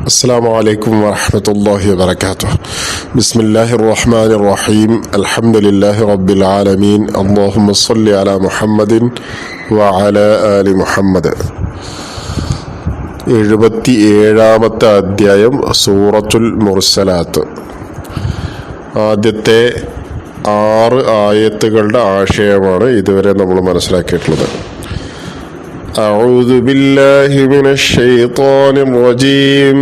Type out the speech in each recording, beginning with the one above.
السلام عليكم ورحمة الله وبركاته. بسم الله الرحمن الرحيم. الحمد لله رب العالمين. اللهم صل على محمد وعلى آل محمد. 77-ാമത്തെ അധ്യായം സൂറത്തുൽ മുർസലാത്ത്. ആദ്യത്തെ 6 ആയത്തുകളുടെ ആശയമാണ് ഇതുവരെ നമ്മൾ മനസ്സിലാക്കിയിട്ടുള്ളത്. أعوذ بالله من الشيطان الرجيم.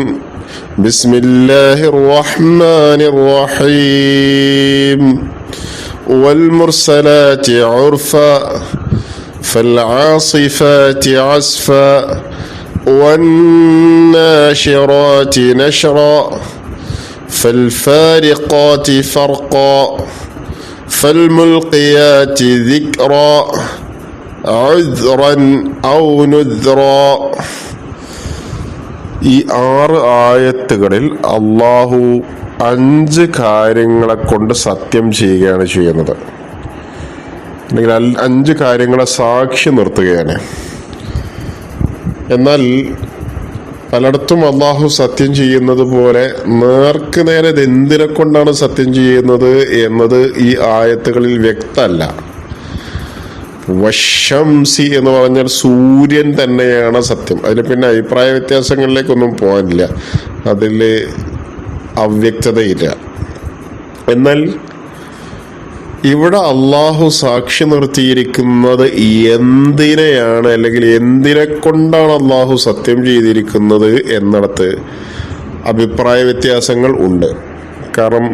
بسم الله الرحمن الرحيم. والمرسلات عرفا فالعاصفات عصفا والناشرات نشرا فالفارقات فرقا فالملقيات ذكرا ഈ 6 ആയത്തുകളിൽ അള്ളാഹു 5 കാര്യങ്ങളെ കൊണ്ട് സത്യം ചെയ്യുകയാണ് ചെയ്യുന്നത്, അല്ലെങ്കിൽ 5 കാര്യങ്ങളെ സാക്ഷി നിർത്തുകയാണ്. എന്നാൽ പലയിടത്തും അള്ളാഹു സത്യം ചെയ്യുന്നത് പോലെ നേർക്ക് നേരെ എന്തിനെ കൊണ്ടാണ് സത്യം ചെയ്യുന്നത് എന്നത് ഈ ആയത്തുകളിൽ വ്യക്തമല്ല. വശംസി എന്ന് പറഞ്ഞാൽ സൂര്യൻ തന്നെയാണ് സത്യം. അതിന് പിന്നെ അഭിപ്രായ വ്യത്യാസങ്ങളിലേക്കൊന്നും പോകാനില്ല, അതിൽ അവ്യക്തതയില്ല. എന്നാൽ ഇവിടെ അള്ളാഹു സാക്ഷി നിർത്തിയിരിക്കുന്നത് എന്തിനെയാണ്, അല്ലെങ്കിൽ എന്തിനെ കൊണ്ടാണ് അള്ളാഹു സത്യം ചെയ്തിരിക്കുന്നത് എന്നിടത്ത് അഭിപ്രായ വ്യത്യാസങ്ങൾ ഉണ്ട്. കാരണം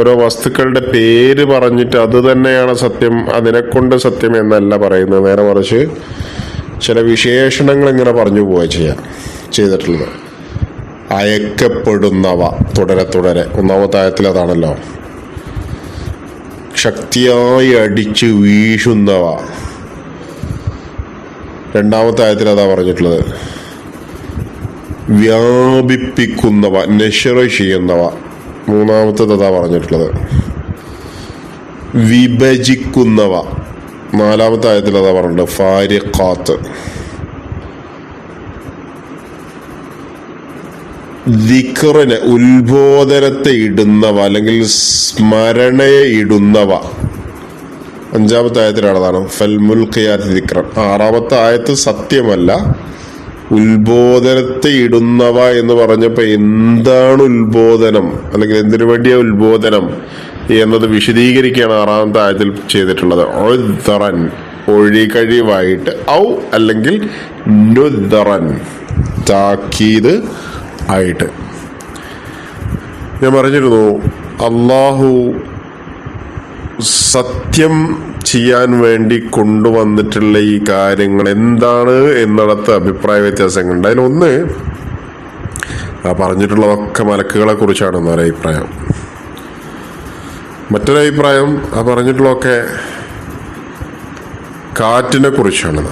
ഓരോ വസ്തുക്കളുടെ പേര് പറഞ്ഞിട്ട് അത് തന്നെയാണ് സത്യം, അതിനെക്കൊണ്ട് സത്യം എന്നല്ല പറയുന്നത്. നേരെ മറിച്ച് ചില വിശേഷണങ്ങൾ ഇങ്ങനെ പറഞ്ഞു പോവുക ചെയ്തിട്ടുള്ളത്. അയക്കപ്പെടുന്നവ തുടരെ തുടരെ, 1-ാമത്തെ ആയത്തിൽ അതാണല്ലോ. ശക്തിയായി അടിച്ച് വീശുന്നവ, 2-ാമത്തെ ആയത്തിൽ അതാ പറഞ്ഞിട്ടുള്ളത്. വ്യാപിപ്പിക്കുന്നവ, നശ്ർ ചെയ്യുന്നവ, 3-ാമത്തേത് അതാ പറഞ്ഞിട്ടുള്ളത്. വിഭജിക്കുന്നവ, 4-ാമത്തെ ആയത്തിൽ അതാ പറഞ്ഞിട്ടുണ്ട്. ഫാരിഖാത്ത്. ദിക്റിന്, ഉത്ബോധനത്തെ ഇടുന്നവ അല്ലെങ്കിൽ സ്മരണയെ ഇടുന്നവ, 5-ാമത്തെ ആയത്തിലാണതാണ്. ഫൽമുൽഖിയാത്ത് ദിക്റൻ. 6-ാമത്തെ ആയത്ത് സത്യമല്ല, ഉത്ബോധനത്തെ ഇടുന്നവ എന്ന് പറഞ്ഞപ്പോൾ എന്താണ് ഉത്ബോധനം, അല്ലെങ്കിൽ എന്തിനു വേണ്ടിയ ഉത്ബോധനം എന്നത് വിശദീകരിക്കുകയാണ് 6-ാമത്തെ ആയത്തിൽ ചെയ്തിട്ടുള്ളത്. ഉദ്റൻ, ഒഴികഴിവായിട്ട്, ഔ അല്ലെങ്കിൽ നുദ്റൻ, താക്കീത് ആയിട്ട്. ഞാൻ പറഞ്ഞിരുന്നു, അള്ളാഹു സത്യം ചെയ്യാൻ വേണ്ടി കൊണ്ടുവന്നിട്ടുള്ള ഈ കാര്യങ്ങൾ എന്താണ് എന്നിടത്ത് അഭിപ്രായ വ്യത്യാസങ്ങളുണ്ട്. അതിലൊന്ന്, ആ പറഞ്ഞിട്ടുള്ളതൊക്കെ മലക്കുകളെ കുറിച്ചാണ് എന്നൊരഭിപ്രായം. മറ്റൊരഭിപ്രായം, ആ പറഞ്ഞിട്ടുള്ളതൊക്കെ കാറ്റിനെ കുറിച്ചാണ്.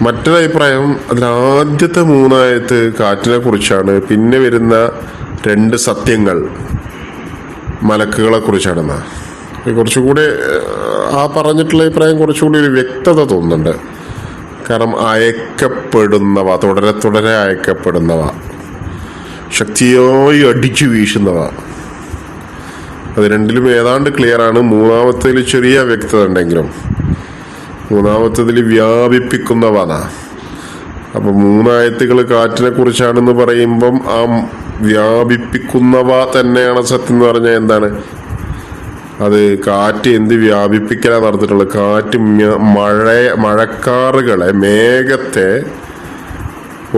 മറ്റൊരഭിപ്രായം, അതിലാദ്യത്തെ 3 ആയത്ത് കാറ്റിനെ കുറിച്ചാണ്. പിന്നെ വരുന്ന 2 സത്യങ്ങൾ മലക്കുകളെ കുറിച്ചാണെന്നാ. കുറച്ചുകൂടി ആ പറഞ്ഞിട്ടുള്ള അഭിപ്രായം കുറച്ചുകൂടി ഒരു വ്യക്തത തോന്നുന്നുണ്ട്. കാരണം അയക്കപ്പെടുന്നവ, തുടരെ തുടരെ അയക്കപ്പെടുന്നവ, ശക്തിയായി അടിച്ചു വീശുന്നവ, അത് രണ്ടിലും ഏതാണ്ട് ക്ലിയറാണ്. 3-ാമത്തേതിൽ ചെറിയ വ്യക്തത ഉണ്ടെങ്കിലും 3-ാമത്തേതിൽ വ്യാപിപ്പിക്കുന്നവ. അപ്പൊ 3 ആയത്തുകൾ കാറ്റിനെ കുറിച്ചാണെന്ന് പറയുമ്പം ആ വ്യാപിപ്പിക്കുന്നവ തന്നെയാണ് സത്യം എന്ന് പറഞ്ഞാൽ എന്താണ്? അത് കാറ്റ് എന്ത് വ്യാപിപ്പിക്കലാ നടത്തിയിട്ടുള്ളത്? കാറ്റ് മഴക്കാറുകളെ, മേഘത്തെ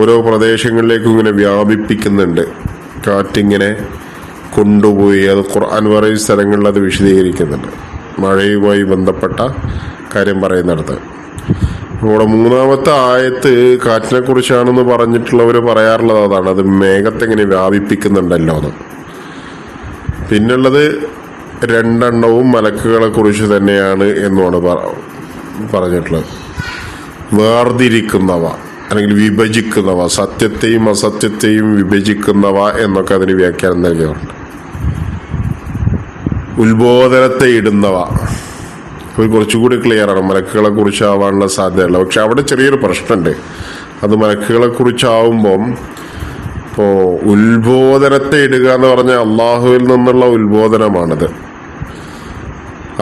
ഓരോ പ്രദേശങ്ങളിലേക്കും ഇങ്ങനെ വ്യാപിപ്പിക്കുന്നുണ്ട്. കാറ്റിങ്ങനെ കൊണ്ടുപോയി, അത് ഖുർആൻ പറയുന്ന സ്ഥലങ്ങളിൽ അത് വിശദീകരിക്കുന്നുണ്ട്. മഴയുമായി ബന്ധപ്പെട്ട കാര്യം പറയുന്നിടത്ത്. ഇവിടെ 3-ാമത്തെ ആയത്ത് കാറ്റിനെ കുറിച്ചാണെന്ന് പറഞ്ഞിട്ടുള്ളവർ പറയാറുള്ളത് അതാണ്, അത് മേഘത്തെ ഇങ്ങനെ വ്യാപിപ്പിക്കുന്നുണ്ടല്ലോ എന്ന്. പിന്നുള്ളത് 2 മലക്കുകളെ കുറിച്ച് തന്നെയാണ് എന്നുമാണ് പറഞ്ഞിട്ടുള്ളത്. വേർതിരിക്കുന്നവ അല്ലെങ്കിൽ വിഭജിക്കുന്നവ, സത്യത്തെയും അസത്യത്തെയും വിഭജിക്കുന്നവ എന്നൊക്കെ അതിന് വ്യാഖ്യാനം നൽകിയുണ്ട്. ഉത്ബോധനത്തെ ഇടുന്നവ, കുറച്ചുകൂടി ക്ലിയർ ആണ്, മലക്കുകളെ കുറിച്ചാവാനുള്ള സാധ്യതയുള്ള. പക്ഷെ അവിടെ ചെറിയൊരു പ്രശ്നമുണ്ട്. അത് മലക്കുകളെ കുറിച്ചാവുമ്പം ഇപ്പോൾ ഉത്ബോധനത്തെ ഇടുക എന്ന് പറഞ്ഞാൽ അള്ളാഹുവിൽ നിന്നുള്ള ഉത്ബോധനമാണത്.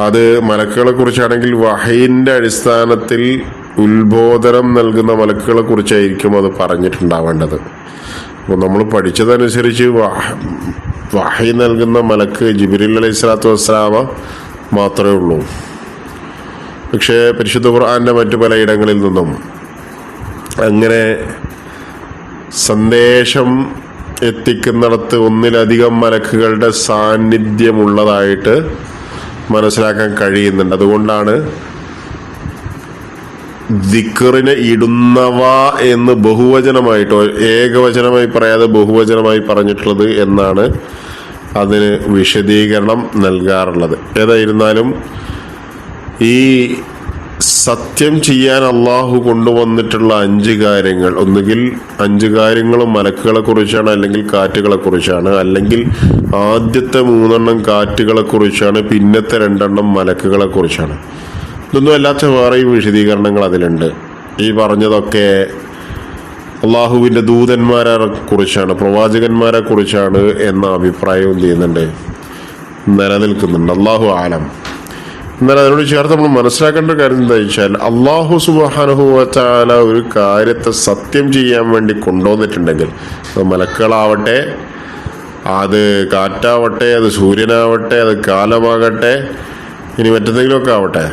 അത് മലക്കുകളെ കുറിച്ചാണെങ്കിൽ വഹയിൻ്റെ അടിസ്ഥാനത്തിൽ ഉത്ബോധനം നൽകുന്ന മലക്കുകളെ കുറിച്ചായിരിക്കും അത് പറഞ്ഞിട്ടുണ്ടാവേണ്ടത്. അപ്പോൾ നമ്മൾ പഠിച്ചതനുസരിച്ച് വഹയി നൽകുന്ന മലക്ക് ജിബ്രീൽ അലൈഹി സ്വലാത്തു വസ്സലാമ മാത്രമേ ഉള്ളൂ. പക്ഷേ പരിശുദ്ധ ഖുർആന്റെ മറ്റു പലയിടങ്ങളിൽ നിന്നും അങ്ങനെ സന്ദേശം എത്തിക്കുന്നിടത്ത് ഒന്നിലധികം മലക്കുകളുടെ സാന്നിധ്യമുള്ളതായിട്ട് മനസ്സിലാക്കാൻ കഴിയുന്നുണ്ട്. അതുകൊണ്ടാണ് ദിക്റിനെ ഇടുന്നവ എന്ന് ബഹുവചനമായിട്ടോ ഏകവചനമായി പറയാതെ ബഹുവചനമായി പറഞ്ഞിട്ടുള്ളത് എന്നാണ് അതിന് വിശദീകരണം നൽകാറുള്ളത്. ഏതായിരുന്നാലും ഈ സത്യം ചെയ്യാൻ അള്ളാഹു കൊണ്ടുവന്നിട്ടുള്ള 5 കാര്യങ്ങൾ, ഒന്നുകിൽ 5 കാര്യങ്ങളും മലക്കുകളെ കുറിച്ചാണ്, അല്ലെങ്കിൽ കാറ്റുകളെ കുറിച്ചാണ്, അല്ലെങ്കിൽ ആദ്യത്തെ 3 കാറ്റുകളെ കുറിച്ചാണ്, പിന്നത്തെ 2 മലക്കുകളെ കുറിച്ചാണ്. ഇതൊന്നും അല്ലാത്ത വേറെയും വിശദീകരണങ്ങൾ അതിലുണ്ട്. ഈ പറഞ്ഞതൊക്കെ അള്ളാഹുവിൻ്റെ ദൂതന്മാരെ കുറിച്ചാണ്, പ്രവാചകന്മാരെ കുറിച്ചാണ് എന്ന അഭിപ്രായവും ചെയ്യുന്നുണ്ട്, നിലനിൽക്കുന്നുണ്ട്. അള്ളാഹു ആലം. എന്നാൽ അതിനോട് ചേർത്ത് നമ്മൾ മനസ്സിലാക്കേണ്ട കാര്യം എന്താ വെച്ചാൽ, അള്ളാഹു സുബ്ഹാനഹു വ തആല ഒരു കാര്യത്തെ സത്യം ചെയ്യാൻ വേണ്ടി കൊണ്ടുവന്നിട്ടുണ്ടെങ്കിൽ, അത് മലക്കുകളാവട്ടെ, അത് കാറ്റാവട്ടെ, അത് സൂര്യനാവട്ടെ, അത് കാലമാകട്ടെ, ഇനി മറ്റെന്തെങ്കിലുമൊക്കെ ആവട്ടെ,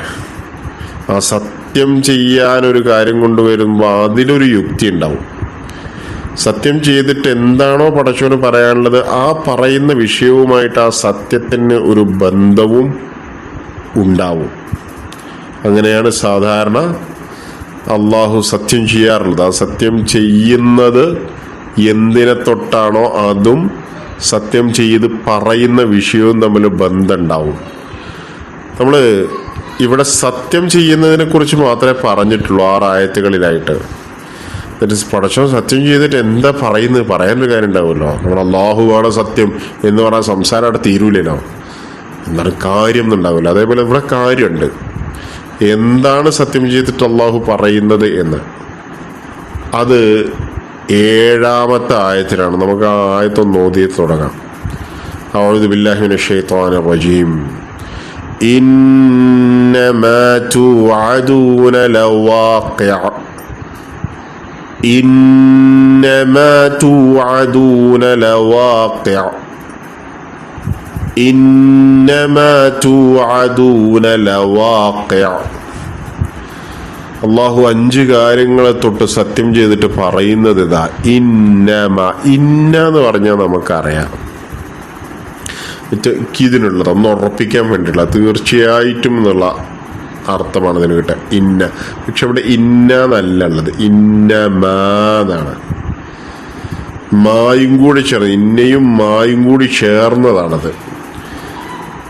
ആ സത്യം ചെയ്യാനൊരു കാര്യം കൊണ്ടുവരുമ്പോൾ അതിലൊരു യുക്തി ഉണ്ടാവും. സത്യം ചെയ്തിട്ട് എന്താണോ പടച്ചവന് പറയാനുള്ളത് ആ പറയുന്ന വിഷയവുമായിട്ട് ആ സത്യത്തിന് ഒരു ബന്ധവും ഉണ്ടാവും. അങ്ങനെയാണ് സാധാരണ അള്ളാഹു സത്യം ചെയ്യാറുള്ളത്. ആ സത്യം ചെയ്യുന്നത് എന്തിനെ തൊട്ടാണോ അതും സത്യം ചെയ്ത് പറയുന്ന വിഷയവും തമ്മിൽ ബന്ധമുണ്ടാവും. നമ്മൾ ഇവിടെ സത്യം ചെയ്യുന്നതിനെ കുറിച്ച് മാത്രമേ പറഞ്ഞിട്ടുള്ളൂ 6 ആയത്തുകളിലായിട്ട്. പടച്ചവൻ സത്യം ചെയ്തിട്ട് എന്താ പറയുന്നത് പറയാനൊരു കാര്യം ഉണ്ടാവുമല്ലോ. നമ്മൾ അള്ളാഹുവാണ് സത്യം എന്ന് പറഞ്ഞാൽ സംസാരം അവിടെ തീരൂലല്ലോ, എന്താണ് കാര്യം എന്നുണ്ടാവില്ല. അതേപോലെ ഇവിടെ കാര്യമുണ്ട്, എന്താണ് സത്യം ചെയ്തിട്ട് അള്ളാഹു പറയുന്നത് എന്ന്. അത് 7ാമത്തെ ആയത്തിലാണ്. നമുക്ക് ആ ആയത്തൊന്ന് ഓതി തുടങ്ങാം. അഊദു ബില്ലാഹി മിനശ് ശൈത്വാനിർ റജീം. ഇന്നമാ തുഅദൂന ലവാഖിഅ ഇന്നമാ തുഅദൂന ലവാഖിഅ ഇന്നമാ തുഅദൂന ലവാഖിഅ. അള്ളാഹു 5 കാര്യങ്ങളെ തൊട്ട് സത്യം ചെയ്തിട്ട് പറയുന്നത് ഇതാ, ഇന്ന എന്ന് പറഞ്ഞാൽ നമുക്കറിയാം, ഇതിനുള്ളത് ഒന്ന് ഉറപ്പിക്കാൻ വേണ്ടിയുള്ള തീർച്ചയായിട്ടും എന്നുള്ള അർത്ഥമാണ് ഇതിന് കിട്ടുക, ഇന്ന. പക്ഷെ ഇവിടെ ഇന്ന എന്നല്ല ഉള്ളത്, ഇന്നമാന്നാണ്. മായും കൂടി ചേർന്ന്, ഇന്നയും മായും കൂടി ചേർന്നതാണത്.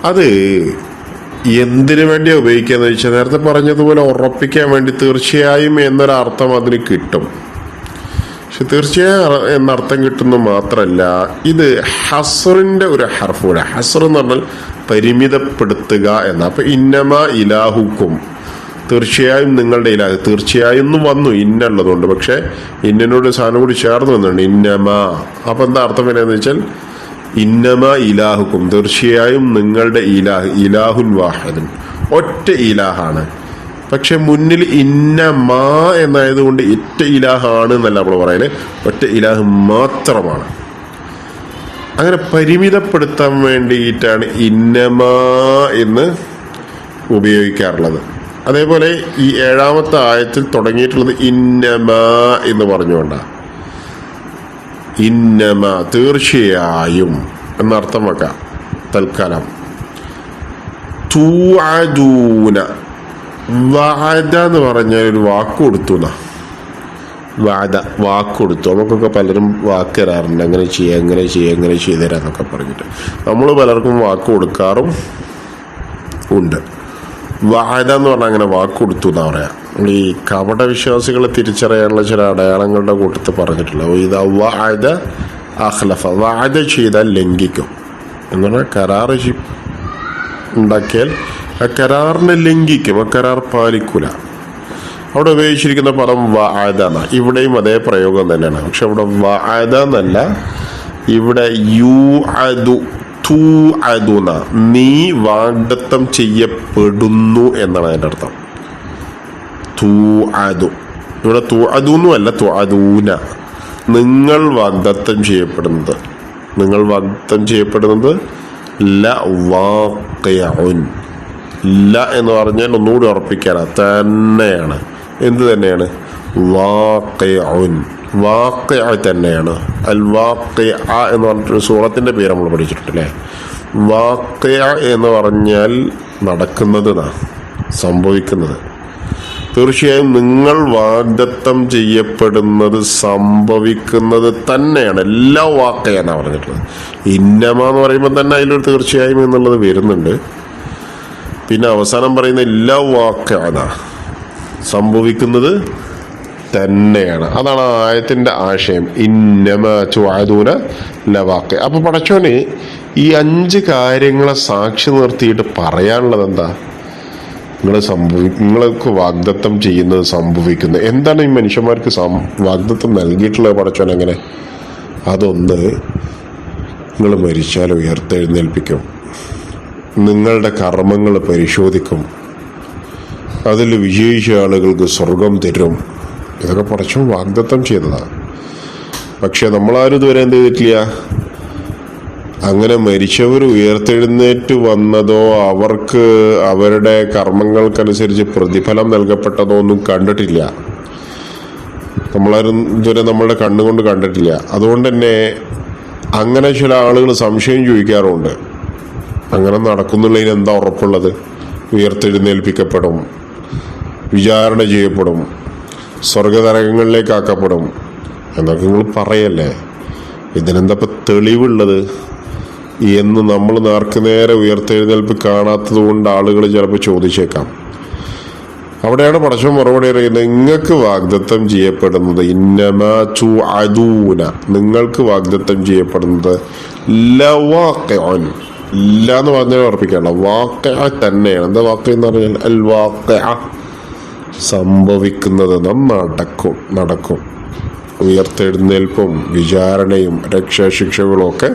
അത് എന്തിനു വേണ്ടിയാണ് ഉപയോഗിക്കാന്ന് വെച്ചാൽ, നേരത്തെ പറഞ്ഞതുപോലെ ഉറപ്പിക്കാൻ വേണ്ടി തീർച്ചയായും എന്നൊരർത്ഥം അതിന് കിട്ടും. പക്ഷെ തീർച്ചയായും എന്നർത്ഥം കിട്ടുന്നു മാത്രമല്ല, ഇത് ഹസ്റിന്റെ ഒരു ഹർഫ് കൂടെ. ഹസ്ർ എന്ന് പറഞ്ഞാൽ പരിമിതപ്പെടുത്തുക എന്ന. അപ്പൊ ഇന്നമാ ഇലാഹുക്കും, തീർച്ചയായും നിങ്ങളുടെ ഇലാഹ്, തീർച്ചയായും വന്നു ഇന്നുള്ളതുകൊണ്ട്, പക്ഷെ ഇന്നോട് സാധനം കൂടി ചേർന്ന് വന്നുണ്ട് ഇന്നമാ. അപ്പൊ എന്താ അർത്ഥം വരുന്നതെന്ന് വെച്ചാൽ, ഇന്നമാ ഇലാഹുക്കും, തീർച്ചയായും നിങ്ങളുടെ ഇലാഹ്, ഇലാഹുൻ വാഹിദുൻ, ഒറ്റ ഇലാഹാണ്. പക്ഷെ മുന്നിൽ ഇന്നമാ എന്നായതുകൊണ്ട് ഒറ്റ ഇലാഹാണ് എന്നല്ല നമ്മൾ പറയല്, ഒറ്റ ഇലാഹ് മാത്രമാണ്. അങ്ങനെ പരിമിതപ്പെടുത്താൻ വേണ്ടിയിട്ടാണ് ഇന്നമാ എന്ന് ഉപയോഗിക്കാറുള്ളത്. അതേപോലെ ഈ 7ാമത്തെ ആയത്തിൽ തുടങ്ങിയിട്ടുള്ളത് ഇന്നമാ എന്ന് പറഞ്ഞുകൊണ്ടാണ്. ഇന്നമാ തീർച്ചയായും എന്നർത്ഥം വെക്കാം തൽക്കാലം. തുഅദൂന, വഅദ എന്ന് പറഞ്ഞാൽ ഒരു വാക്ക് കൊടുത്തു എന്നാ. വാദ വാക്ക് കൊടുത്തു. നമുക്കൊക്കെ പലരും വാക്ക് തരാറുണ്ട്, അങ്ങനെ ചെയ്യുക, എങ്ങനെ ചെയ്യുക, എങ്ങനെ ചെയ്തു തരാന്നൊക്കെ പറഞ്ഞിട്ട്. നമ്മൾ പലർക്കും വാക്ക് കൊടുക്കാറും ഉണ്ട്. വാദ എന്ന് പറഞ്ഞാൽ അങ്ങനെ വാക്ക് കൊടുത്തു എന്നാ പറയാ. ഈ കപട വിശ്വാസികളെ തിരിച്ചറിയാനുള്ള ചില അടയാളങ്ങളുടെ കൂട്ടത്തിൽ പറഞ്ഞിട്ടുള്ള ഇത് വാദ അഖ്ലഫ, വാദ ചെയ്താൽ ലംഘിക്കും എന്ന് പറഞ്ഞാൽ കരാറ് ഉണ്ടാക്കിയാൽ ആ കരാറിനെ ലംഘിക്കും, ആ കരാർ പാലിക്കൂല. അവിടെ ഉപയോഗിച്ചിരിക്കുന്ന പദം വഅദ എന്നാണ്. ഇവിടെയും അതേ പ്രയോഗം തന്നെയാണ്. പക്ഷെ അവിടെ വഅദ എന്നല്ല, ഇവിടെ യൂഅദു തൂഅദുന, നീ വാഗ്ദത്തം ചെയ്യപ്പെടുന്നു എന്നാണ് അതിൻ്റെ അർത്ഥം. തൂഅദു, ഇവിടെ തൂഅദുന്നും അല്ല, തൂഅദൂന, നിങ്ങൾ വാഗ്ദത്തം ചെയ്യപ്പെടുന്നത്. നിങ്ങൾ വാഗ്ദത്തം ചെയ്യപ്പെടുന്നത് ലവാഖിഉൻ. ല എന്ന് പറഞ്ഞാൽ ഒന്നുകൂടി ഉറപ്പിക്കാനാ, തന്നെയാണ്. എന്ത് തന്നെയാണ്? വാഖിഉൻ, വാഖിഅ തന്നെയാണ്. അൽ വാഖിഅ എന്ന് പറഞ്ഞിട്ടൊരു സൂറത്തിൻ്റെ പേര് നമ്മൾ പഠിച്ചിട്ടില്ലേ? വാഖിഅ എന്ന് പറഞ്ഞാൽ നടക്കുന്നത്, സംഭവിക്കുന്നത്. തീർച്ചയായും നിങ്ങൾ വാഗ്ദത്തം ചെയ്യപ്പെടുന്നത് സംഭവിക്കുന്നത് തന്നെയാണ്. എല്ലാ വാക്കയാണ് പറഞ്ഞിട്ടുള്ളത്. ഇന്നമ എന്ന് പറയുമ്പോൾ തന്നെ അതിലൊരു തീർച്ചയായും എന്നുള്ളത് വരുന്നുണ്ട്. പിന്നെ അവസാനം പറയുന്ന എല്ലാ വാക്കാണ്, സംഭവിക്കുന്നത് തന്നെയാണ്. അതാണ് ആയത്തിൻ്റെ ആശയം. ഇന്നമ തുഅദൂന ലവാഖി. അപ്പൊ പടച്ചോന് ഈ 5 കാര്യങ്ങളെ സാക്ഷി നിർത്തിയിട്ട് പറയാനുള്ളത് എന്താ? നിങ്ങൾക്ക് വാഗ്ദത്തം ചെയ്യുന്നത് സംഭവിക്കുന്നത്. എന്താണ് ഈ മനുഷ്യന്മാർക്ക് വാഗ്ദത്തം നൽകിയിട്ടുള്ളത് പടച്ചോൻ? എങ്ങനെ? അതൊന്ന്, നിങ്ങൾ മരിച്ചാൽ ഉയർത്തെഴുന്നേൽപ്പിക്കും, നിങ്ങളുടെ കർമ്മങ്ങൾ പരിശോധിക്കും, അതിൽ വിജയിച്ച ആളുകൾക്ക് സ്വർഗം തരും. ഇതൊക്കെ പടച്ചോൻ വാഗ്ദത്തം ചെയ്തതാണ്. പക്ഷെ നമ്മളാരും ഇതുവരെ എന്ത് ചെയ്തിട്ടില്ല? അങ്ങനെ മരിച്ചവർ ഉയർത്തെഴുന്നേറ്റ് വന്നതോ അവർക്ക് അവരുടെ കർമ്മങ്ങൾക്കനുസരിച്ച് പ്രതിഫലം നൽകപ്പെട്ടതോ ഒന്നും കണ്ടിട്ടില്ല. നമ്മളാരും ഇതുവരെ നമ്മളുടെ കണ്ണുകൊണ്ട് കണ്ടിട്ടില്ല. അതുകൊണ്ട് തന്നെ അങ്ങനെ ചില ആളുകൾ സംശയം ചോദിക്കാറുണ്ട്, അങ്ങനെ നടക്കുന്നുള്ളതിന് എന്താ ഉറപ്പുള്ളത്? ഉയർത്തെഴുന്നേൽപ്പിക്കപ്പെടും, വിചാരണ ചെയ്യപ്പെടും, സ്വർഗതരകങ്ങളിലേക്ക് ആക്കപ്പെടും എന്നൊക്കെ നിങ്ങൾ പറയല്ലേ? ഇതിനെന്താ ഇപ്പം തെളിവുള്ളത് എന്ന് നമ്മൾ നേരെ ഉയർത്തെഴുന്നേൽപ്പ് കാണാത്തത് കൊണ്ട് ആളുകൾ ചിലപ്പോൾ ചോദിച്ചേക്കാം. അവിടെയാണ് പടച്ചോൻ മറുപടി അറിയുന്നത്, നിങ്ങൾക്ക് വാഗ്ദത്തം ചെയ്യപ്പെടുന്നത് ഇന്നമാ തുഅദൂന, നിങ്ങൾക്ക് വാഗ്ദത്തം ചെയ്യപ്പെടുന്നത് ലവാഖിഉൻ. ഇല്ല എന്ന് പറഞ്ഞാൽ ഉറപ്പിക്കാനുള്ള വാഖിഅ തന്നെയാണ്. എന്താ വാഖിഅ എന്ന് പറഞ്ഞാൽ? അൽ വാഖിഅ, സംഭവിക്കുന്നത്, നടക്കും. ഉയർത്തെഴുന്നേൽപ്പും വിചാരണയും രക്ഷാശിക്ഷകളും ഒക്കെ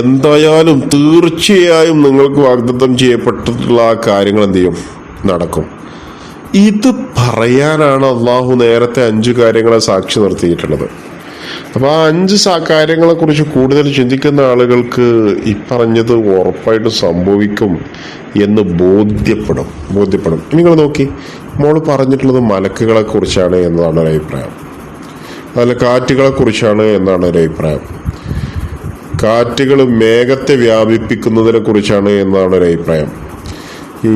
എന്തായാലും തീർച്ചയായും നിങ്ങൾക്ക് വാഗ്ദത്തം ചെയ്യപ്പെട്ടിട്ടുള്ള ആ കാര്യങ്ങൾ എന്ത് ചെയ്യും? നടക്കും. ഇത് പറയാനാണ് അള്ളാഹു നേരത്തെ 5 കാര്യങ്ങളെ സാക്ഷി നിർത്തിയിട്ടുള്ളത്. അപ്പോൾ ആ 5 കാര്യങ്ങളെ കുറിച്ച് കൂടുതൽ ചിന്തിക്കുന്ന ആളുകൾക്ക് ഈ പറഞ്ഞത് ഉറപ്പായിട്ടും സംഭവിക്കും എന്ന് ബോധ്യപ്പെടും. ഇനി നിങ്ങൾ നോക്കി, മോള് പറഞ്ഞിട്ടുള്ളത് മലക്കുകളെ കുറിച്ചാണ് എന്നതാണ് ഒരു അഭിപ്രായം. അതിൽ കാറ്റുകളെ കുറിച്ചാണ് എന്നാണ് ഒരു അഭിപ്രായം. കാറ്റുകൾ മേഘത്തെ വ്യാപിപ്പിക്കുന്നതിനെ കുറിച്ചാണ് എന്നാണ് ഒരു അഭിപ്രായം. ഈ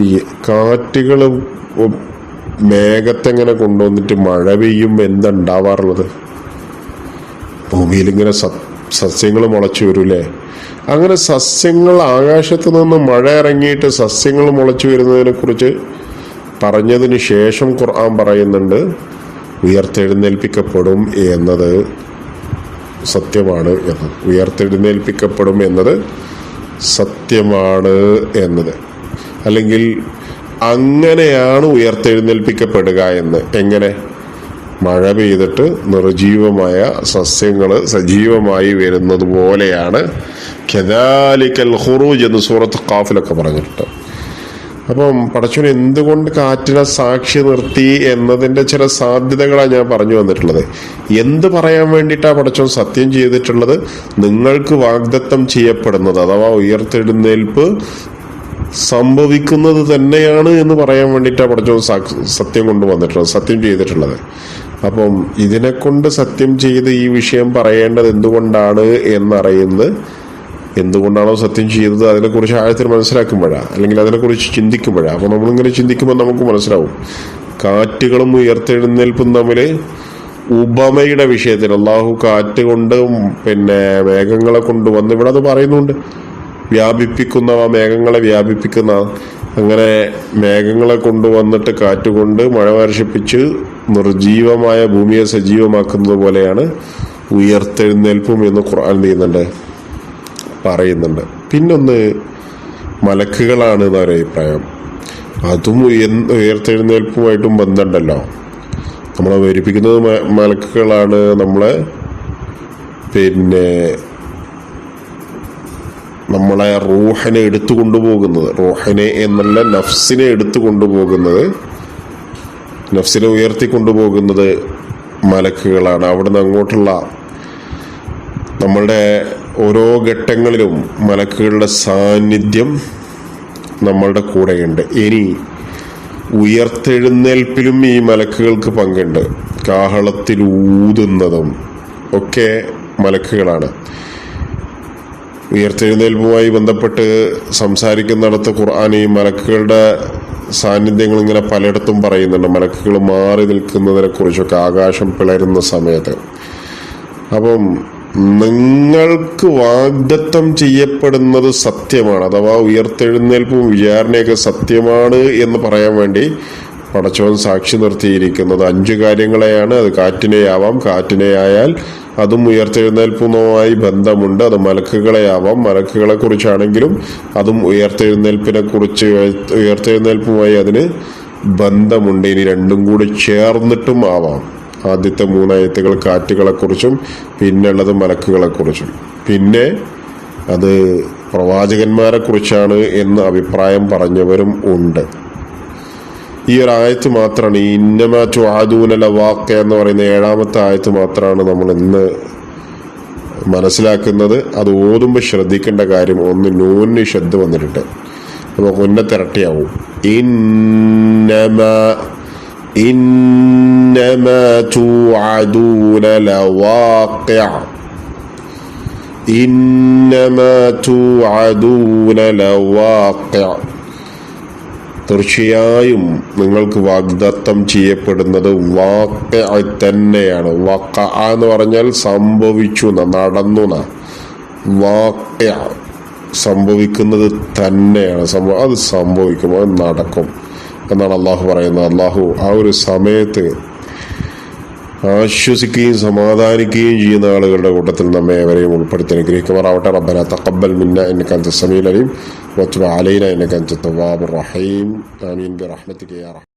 കാറ്റുകൾ മേഘത്തെങ്ങനെ കൊണ്ടുവന്നിട്ട് മഴ പെയ്യുമ്പോൾ എന്താ ഉണ്ടാവാറുള്ളത്? ഭൂമിയിലിങ്ങനെ സസ്യങ്ങൾ മുളച്ചു വരൂലേ? അങ്ങനെ സസ്യങ്ങൾ, ആകാശത്ത് നിന്ന് മഴ ഇറങ്ങിയിട്ട് സസ്യങ്ങൾ മുളച്ചു വരുന്നതിനെ കുറിച്ച് പറഞ്ഞതിന് ശേഷം ഖുർആൻ പറയുന്നുണ്ട് ഉയർത്തെഴുന്നേൽപ്പിക്കപ്പെടും എന്നത് സത്യമാണ് എന്ന്. ഉയർത്തെഴുന്നേൽപ്പിക്കപ്പെടും എന്നത് സത്യമാണ് എന്നത്, അല്ലെങ്കിൽ അങ്ങനെയാണ് ഉയർത്തെഴുന്നേൽപ്പിക്കപ്പെടുക എന്ന്. എങ്ങനെ? മഴ പെയ്തിട്ട് നിർജീവമായ സസ്യങ്ങൾ സജീവമായി വരുന്നത് പോലെയാണ് കദാലിക്കൽ ഖുറൂജ് എന്ന് സൂറത്ത് ഖാഫിലൊക്കെ പറഞ്ഞിട്ടുണ്ട്. അപ്പം പടച്ചോൻ എന്തുകൊണ്ട് കാറ്റിനെ സാക്ഷി നിർത്തി എന്നതിൻ്റെ ചില സാധ്യതകളാണ് ഞാൻ പറഞ്ഞു വന്നിട്ടുള്ളത്. എന്ത് പറയാൻ വേണ്ടിയിട്ടാണ് പടച്ചോൻ സത്യം ചെയ്തിട്ടുള്ളത്? നിങ്ങൾക്ക് വാഗ്ദത്തം ചെയ്യപ്പെടുന്നത് അഥവാ ഉയർത്തെഴുന്നേൽപ്പ് സംഭവിക്കുന്നത് തന്നെയാണ് എന്ന് പറയാൻ വേണ്ടിയിട്ടാണ് പടച്ചോൻ സത്യം കൊണ്ടുവന്നിട്ടുള്ളത്, സത്യം ചെയ്തിട്ടുള്ളത്. അപ്പം ഇതിനെക്കൊണ്ട് സത്യം ചെയ്ത് ഈ വിഷയം പറയേണ്ടത് എന്തുകൊണ്ടാണ് എന്നറിയുന്നത്, എന്തുകൊണ്ടാണോ സത്യം ചെയ്തത് അതിനെക്കുറിച്ച് ആഴത്തിൽ മനസ്സിലാക്കുമ്പോഴാണ്, അല്ലെങ്കിൽ അതിനെക്കുറിച്ച് ചിന്തിക്കുമ്പോഴാണ്. അപ്പോൾ നമ്മളിങ്ങനെ ചിന്തിക്കുമ്പോൾ നമുക്ക് മനസ്സിലാവും കാറ്റുകളും ഉയർത്തെഴുന്നേൽപ്പും തമ്മിൽ ഉപമയുടെ വിഷയത്തിൽ അള്ളാഹു കാറ്റ് കൊണ്ട് മേഘങ്ങളെ കൊണ്ടുവന്ന് ഇവിടെ അത് പറയുന്നുണ്ട്. വ്യാപിപ്പിക്കുന്നവ, മേഘങ്ങളെ വ്യാപിപ്പിക്കുന്ന, അങ്ങനെ മേഘങ്ങളെ കൊണ്ടുവന്നിട്ട് കാറ്റുകൊണ്ട് മഴ വർഷിപ്പിച്ച് നിർജീവമായ ഭൂമിയെ സജീവമാക്കുന്നത് പോലെയാണ് ഉയർത്തെഴുന്നേൽപ്പും എന്ന് ഖുർആൻ ചെയ്യുന്നുണ്ട്, പറയുന്നുണ്ട്. പിന്നൊന്ന് മലക്കുകളാണ് എന്നൊരു അഭിപ്രായം. അതും ഉയർത്തെഴുന്നേൽപ്പുമായിട്ടും ബന്ധമുണ്ടല്ലോ. നമ്മളെ മരിപ്പിക്കുന്നത് മലക്കുകളാണ്. നമ്മളെ റൂഹിനെ എടുത്തു കൊണ്ടുപോകുന്നത്, റൂഹിനെ എന്നല്ല നഫ്സിനെ എടുത്തു കൊണ്ടുപോകുന്നത്, നഫ്സിനെ ഉയർത്തിക്കൊണ്ടുപോകുന്നത് മലക്കുകളാണ്. അവിടുന്ന് അങ്ങോട്ടുള്ള നമ്മളുടെ ഓരോ ഘട്ടങ്ങളിലും മലക്കുകളുടെ സാന്നിധ്യം നമ്മളുടെ കൂടെയുണ്ട്. ഇനി ഉയർത്തെഴുന്നേൽപ്പിലും ഈ മലക്കുകൾക്ക് പങ്കുണ്ട്. കാഹളത്തിൽ ഊതുന്നതും ഒക്കെ മലക്കുകളാണ്. ഉയർത്തെഴുന്നേൽപ്പുമായി ബന്ധപ്പെട്ട് സംസാരിക്കുന്നിടത്ത് ഖുർആൻ ഈ മലക്കുകളുടെ സാന്നിധ്യങ്ങൾ ഇങ്ങനെ പലയിടത്തും പറയുന്നുണ്ട്. മലക്കുകൾ മാറി നിൽക്കുന്നതിനെ കുറിച്ചൊക്കെ ആകാശം പിളരുന്ന സമയത്ത്. അപ്പം നിങ്ങൾക്ക് വാഗ്ദത്തം ചെയ്യപ്പെടുന്നത് സത്യമാണ്, അഥവാ ഉയർത്തെഴുന്നേൽപ്പും വിചാരണയൊക്കെ സത്യമാണ് എന്ന് പറയാൻ വേണ്ടി പടച്ചവൻ സാക്ഷി നിർത്തിയിരിക്കുന്നത് 5 കാര്യങ്ങളെയാണ്. അത് കാറ്റിനെയാവാം, കാറ്റിനെയായാൽ അതും ഉയർത്തെഴുന്നേൽപ്പുമായി ബന്ധമുണ്ട്. അത് മലക്കുകളെയാവാം, മലക്കുകളെ കുറിച്ചാണെങ്കിലും അതും ഉയർത്തെഴുന്നേൽപ്പുമായി അതിന് ബന്ധമുണ്ട്. ഇനി രണ്ടും കൂടി ചേർന്നിട്ടും ആവാം. ആദ്യത്തെ 3 ആയത്തുകൾ കാറ്റുകളെക്കുറിച്ചും പിന്നുള്ളത് മലക്കുകളെക്കുറിച്ചും. പിന്നെ അത് പ്രവാചകന്മാരെ കുറിച്ചാണ് എന്ന് അഭിപ്രായം പറഞ്ഞവരും ഉണ്ട്. ഈ ഒരു ആയത്ത് മാത്രമാണ്, ഇന്നമാ തുഅദൂന ലവാഖിഅ എന്ന് പറയുന്ന 7ാമത്തെ ആയത്ത് മാത്രമാണ് നമ്മൾ ഇന്ന് മനസ്സിലാക്കുന്നത്. അത് ഓതുമ്പോൾ ശ്രദ്ധിക്കേണ്ട കാര്യം, ഒന്ന് നൂന് ശബ്ദം വന്നിട്ടുണ്ട്, അപ്പോൾ മുന്നത്തിരട്ടിയാവും. إنما توعدون لواقع إنما توعدون لواقع തീർച്ചയായും നിങ്ങൾക്ക് വാഗ്ദത്തം ചെയ്യപ്പെടുന്നത് വാഖിഅ തന്നെയാണ്. വഖഅ എന്ന് പറഞ്ഞാൽ സംഭവിച്ചു, നടന്നു. വാഖിഅ സംഭവിക്കുന്നത് തന്നെയാണ്. അത് സംഭവിക്കും, അത് നടക്കും എന്നാണ് അള്ളാഹു പറയുന്നത്. അള്ളാഹു ആ ഒരു സമയത്ത് ആശ്വസിക്കുകയും സമാധാനിക്കുകയും ചെയ്യുന്ന ആളുകളുടെ കൂട്ടത്തിൽ നമ്മെ ഏവരെയും ഉൾപ്പെടുത്തി അനുഗ്രഹിക്കുമാറാവട്ടെ. റബ്ബനാ തഖബ്ബൽ മിന്നാ ഇന്നക അൻത സമീഉൽ അലീം വതുബ് അലൈനാ ഇന്നക അൻത തവ്വാബുർ റഹീം. ആമീൻ ബിറഹ്മതിക യാ റഹ്മാൻ.